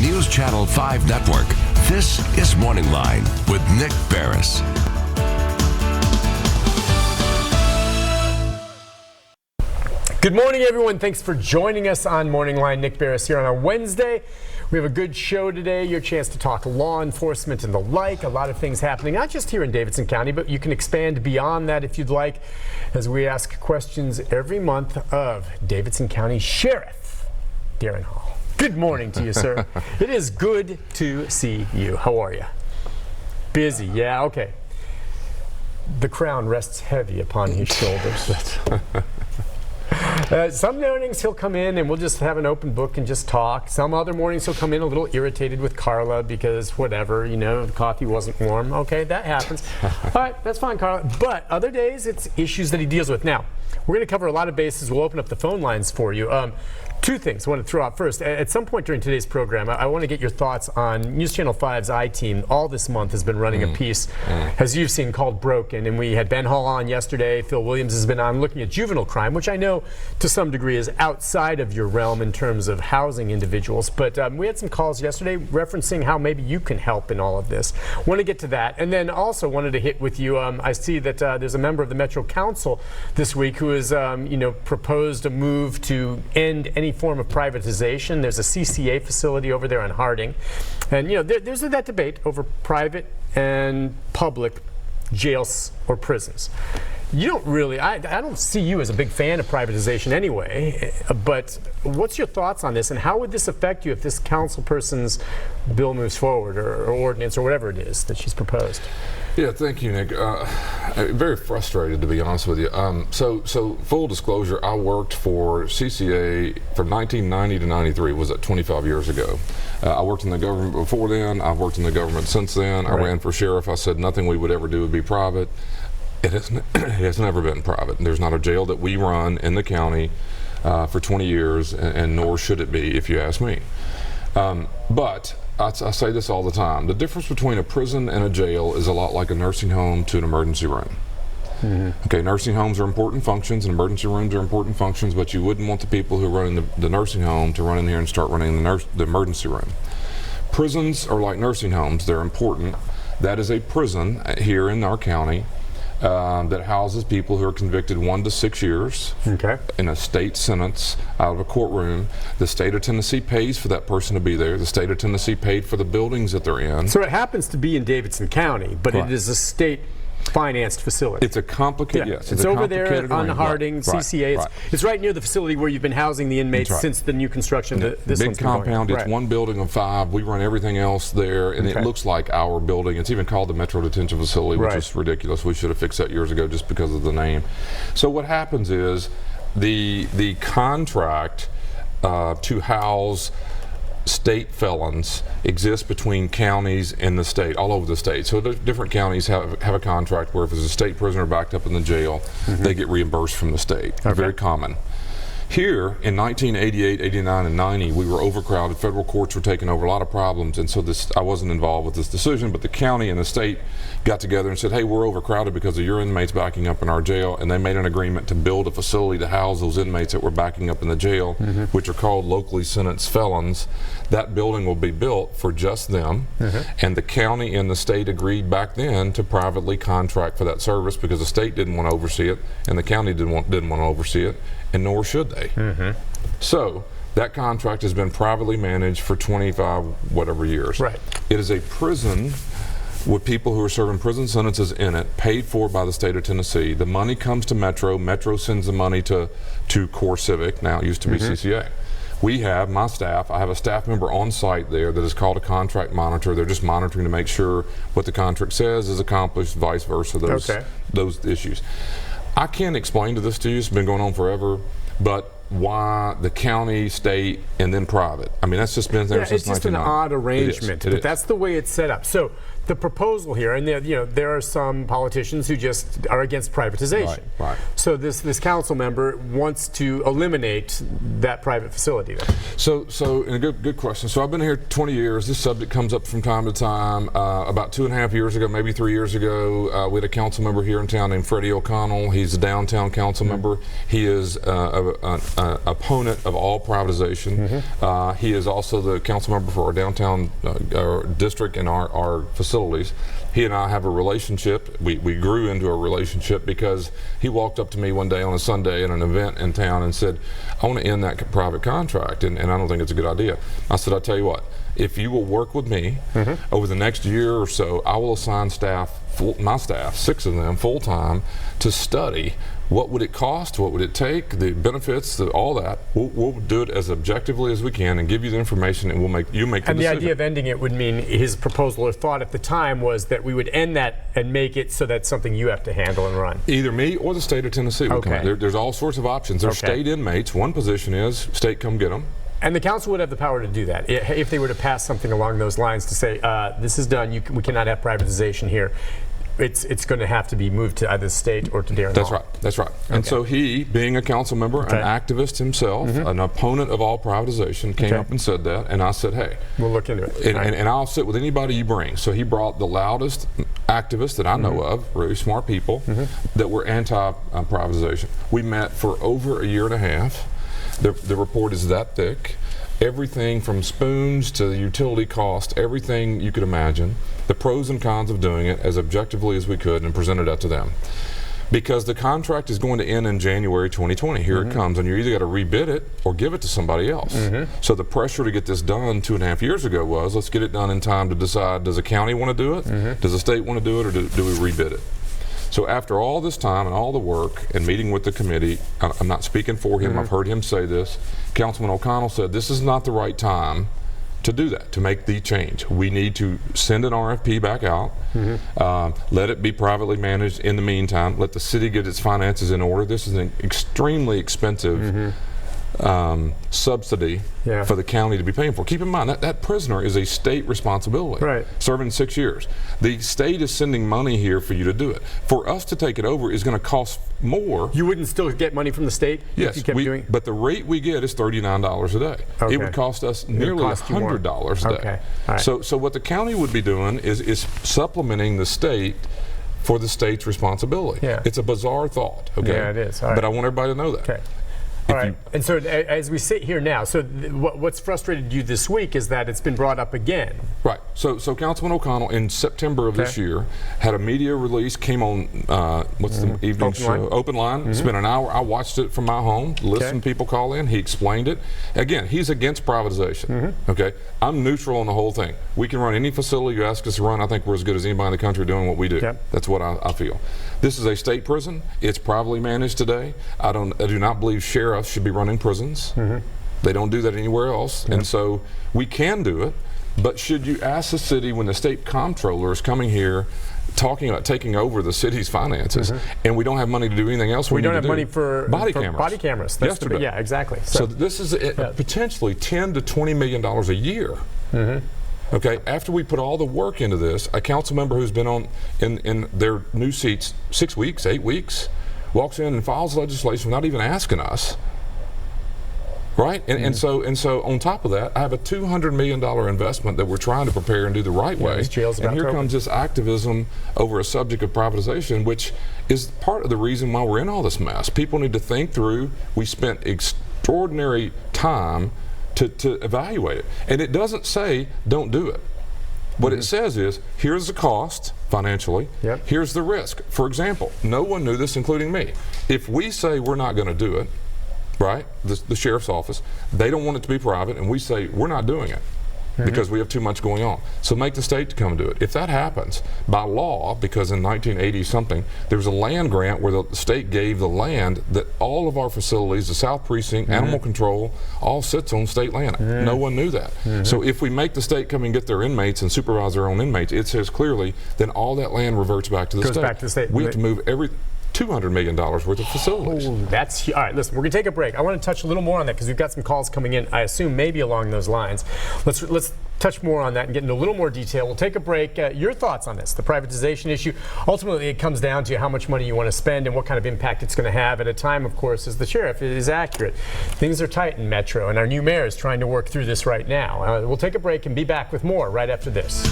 News Channel 5 Network, this is MorningLine with Nick Barris. Good morning, everyone. Thanks for joining us on MorningLine. Nick Barris here on a Wednesday. We have a good show today. Your chance to talk law enforcement and the like. A lot of things happening, not just here in Davidson County, but you can expand beyond that if you'd like, as we ask questions every month of Davidson County Sheriff Darren Hall. Good morning to you, sir. It is good to see you. How are you? Busy, yeah, okay. The crown rests heavy upon his shoulders. Some mornings he'll come in and we'll just have an open book and just talk. Some other mornings he'll come in a little irritated with Carla because whatever, you know, the coffee wasn't warm. Okay, that happens. All right, that's fine, Carla. But other days it's issues that he deals with. Now, we're going to cover a lot of bases. We'll open up the phone lines for you. Two things I want to throw out first. At some point during today's program, I want to get your thoughts on News Channel 5's I-Team. All this month has been running a piece, as you've seen, called Broken. And we had Ben Hall on yesterday. Phil Williams has been on looking at juvenile crime, which I know to some degree is outside of your realm in terms of housing individuals. But we had some calls yesterday referencing how maybe you can help in all of this. Want to get to that. And then also wanted to hit with you. I see that there's a member of the Metro Council this week who has, proposed a move to end any form of privatization. There's a CCA facility over there on Harding. And, there's that debate over private and public jails or prisons. You don't really, I don't see you as a big fan of privatization anyway, but what's your thoughts on this and how would this affect you if this council person's bill moves forward or ordinance or whatever it is that she's proposed? Yeah, thank you, Nick. Very frustrated, to be honest with you. So full disclosure, I worked for CCA from 1990 to 93, was that 25 years ago. I worked in the government before then. I've worked in the government since then. I ran for sheriff. I said nothing we would ever do would be private. It has never been private. There's not a jail that we run in the county for 20 years, and nor should it be, if you ask me. But I say this all the time. The difference between a prison and a jail is a lot like a nursing home to an emergency room. Okay, nursing homes are important functions and emergency rooms are important functions, but you wouldn't want the people who run in the nursing home to run in here and start running the emergency room. Prisons are like nursing homes. They're important. That is a prison here in our county that houses people who are convicted 1 to 6 years in a state sentence out of a courtroom. The state of Tennessee pays for that person to be there. The state of Tennessee paid for the buildings that they're in. So it happens to be in Davidson County, but it is a state financed facility. It's a complicated, yes. It's over there on Harding, CCA. It's right near the facility where you've been housing the inmates since the new construction. This big compound. It's one building of 5. We run everything else there, and it looks like our building. It's even called the Metro Detention Facility, which is ridiculous. We should have fixed that years ago just because of the name. So what happens is the contract to house state felons exists between counties in the state, all over the state. So the different counties have a contract where if there's a state prisoner backed up in the jail, they get reimbursed from the state. Very common. Here in 1988, 89, and 90, we were overcrowded. Federal courts were taking over a lot of problems, and so I wasn't involved with this decision, but the county and the state got together and said, hey, we're overcrowded because of your inmates backing up in our jail, and they made an agreement to build a facility to house those inmates that were backing up in the jail, which are called locally sentenced felons. That building will be built for just them, and the county and the state agreed back then to privately contract for that service because the state didn't want to oversee it, and the county didn't want to oversee it, and nor should they. So that contract has been privately managed for 25 whatever years. It is a prison with people who are serving prison sentences in it, paid for by the state of Tennessee. The money comes to Metro. Metro sends the money to Core Civic. Now it used to be CCA. We have, my staff, I have a staff member on site there that is called a contract monitor. They're just monitoring to make sure what the contract says is accomplished, vice versa, those issues. I can't explain this to you. It's been going on forever, but why the county, state, and then private? I mean, that's just been there since 1990. It's just an odd arrangement, but that's the way it's set up. So the proposal here, and there are some politicians who just are against privatization. Right. So this council member wants to eliminate that private facility then. So and a good question. So I've been here 20 years. This subject comes up from time to time. About 2.5 years ago, maybe 3 years ago, we had a council member here in town named Freddie O'Connell. He's a downtown council member. He is an opponent of all privatization. He is also the council member for our downtown our district and our facilities. He and I have a relationship. We grew into a relationship because he walked up to me one day on a Sunday at an event in town and said, I want to end that private contract, and I don't think it's a good idea. I said, I'll tell you what, if you will work with me over the next year or so, I will assign my staff, 6 of them, full-time, to study what would it cost, what would it take, the benefits, all that. We'll do it as objectively as we can and give you the information, and you make the decision. And the idea of ending it would mean his proposal or thought at the time was that we would end that and make it so that's something you have to handle and run. Either me or the state of Tennessee. There's all sorts of options. There's state inmates. One position is state come get them. And the council would have the power to do that if they were to pass something along those lines to say, this is done, we cannot have privatization here. It's going to have to be moved to either the state or to Darren Hall. That's right. And so he, being a council member, an activist himself, an opponent of all privatization, came up and said that, and I said, hey, we'll look into it. And I'll sit with anybody you bring. So he brought the loudest activists that I know of, really smart people, that were anti-privatization. We met for over a year and a half. The report is that thick. Everything from spoons to the utility cost, everything you could imagine, the pros and cons of doing it as objectively as we could, and presented that to them. Because the contract is going to end in January 2020. Here it comes, and you're either got to rebid it or give it to somebody else. So the pressure to get this done 2.5 years ago was, let's get it done in time to decide, does the county want to do it? Does the state want to do it, or do we rebid it? So after all this time and all the work and meeting with the committee, I'm not speaking for him, I've heard him say this, Councilman OConnell said this is not the right time to do that, to make the change. We need to send an RFP back out, let it be privately managed in the meantime, let the city get its finances in order. This is an extremely expensive subsidy for the county to be paying for. Keep in mind that prisoner is a state responsibility, serving 6 years. The state is sending money here for you to do it. For us to take it over is going to cost more. You wouldn't still get money from the state? Yes, if you kept doing it? But the rate we get is $39 a day. It would cost us nearly $100 a day. Right. So what the county would be doing is supplementing the state for the state's responsibility. It's a bizarre thought. Yeah, it is. But I want everybody to know that. All right. And so as we sit here now, so what's frustrated you this week is that it's been brought up again. Right. So Councilman OConnell in September of this year had a media release, came on, what's the evening show? Open Line. Spent an hour. I watched it from my home, listened to people call in. He explained it. Again, he's against privatization. I'm neutral on the whole thing. We can run any facility you ask us to run. I think we're as good as anybody in the country doing what we do. That's what I feel. This is a state prison. It's privately managed today. I do not believe sheriffs should be running prisons. They don't do that anywhere else. And so we can do it, but should you ask the city when the state comptroller is coming here talking about taking over the city's finances and we don't have money to do anything else? We don't have money for body cameras. Body cameras. That's yeah, exactly. So this is potentially $10 to $20 million a year. Okay, after we put all the work into this, a council member who's been on in their new seats 6 weeks, 8 weeks, walks in and files legislation without even asking us. Right? And so on top of that, I have a $200 million investment that we're trying to prepare and do the right way. And here comes this activism over a subject of privatization, which is part of the reason why we're in all this mess. People need to think through. We spent extraordinary time to evaluate it. And it doesn't say don't do it. What it says is, here's the cost financially, here's the risk. For example, no one knew this, including me. If we say we're not going to do it, right, the sheriff's office, they don't want it to be private, and we say we're not doing it because we have too much going on. So make the state to come do it. If that happens, by law, because in 1980 something, there was a land grant where the state gave the land that all of our facilities, the South Precinct, animal control, all sits on state land. No one knew that. So if we make the state come and get their inmates and supervise their own inmates, it says clearly, then all that land reverts back to the state. Back to the state. We have to move $200 million worth of facilities. Ooh, that's all right. Listen, we're gonna take a break. I want to touch a little more on that because we've got some calls coming in. I assume maybe along those lines. Let's touch more on that and get into a little more detail. We'll take a break. Your thoughts on this, the privatization issue? Ultimately, it comes down to how much money you want to spend and what kind of impact it's going to have at a time, of course, as the sheriff is accurate. Things are tight in Metro, and our new mayor is trying to work through this right now. We'll take a break and be back with more right after this.